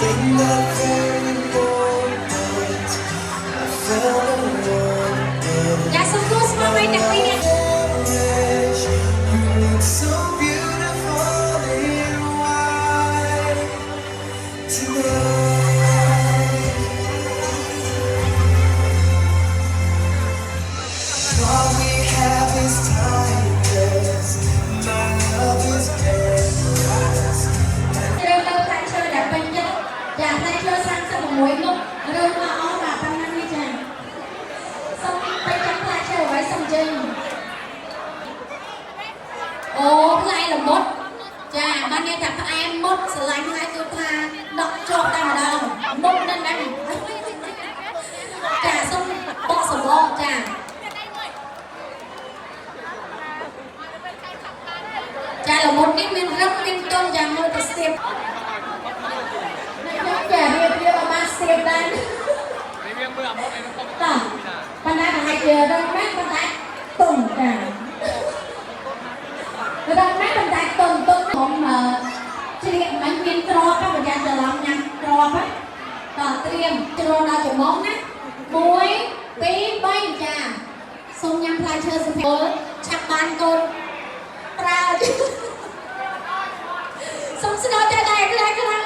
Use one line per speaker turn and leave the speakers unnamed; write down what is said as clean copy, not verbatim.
In that very moment, I felt alone.
Dạ xong cô small way đặc biệt nha.
You look so beautiful in white tonight. All we have is timeless. My love is endless.
ត្រូវទៅផ្លែឈើដែលពេញចិត្តចាផ្លែឈើ36មុខឬមកអស់បាទប៉ុណ្ណឹងនេះចាសូមពេញចិត្តផ្លែឈើអ្វីសូមជើញអូផ្លែល្មុតចាបាននិយាយថាផ្អែមមុតស្រឡាញ់ហើយគឺថាដកជាប់តែម្ដងមុតនឹងហ្នឹងចាសូមបកសម្បកចាចាល្មុតនេះមានរឹងមានទន់យ៉ាងមួយទៅស្ទាបចារៀបឲ្យបានស្ទាបដែរតោះប៉ុន្តែប្រហែលជារឹងណាស់ប៉ុន្តែទន់ចារឹងណាស់ប៉ុន្តែទន់ខ្ញុំជ្រៀកមិនមានក្របទេបើយ៉ាងច្រឡំញ៉ាំក្របហ្នឹងតោះត្រៀមជ្រុលដល់ច្រមុះណា1 2 3ចាសូមញ៉ាំផ្លែឈើសុភ័ក្រឆាប់បានកូនប្រើសូមស្នើតែដែរខ្លះ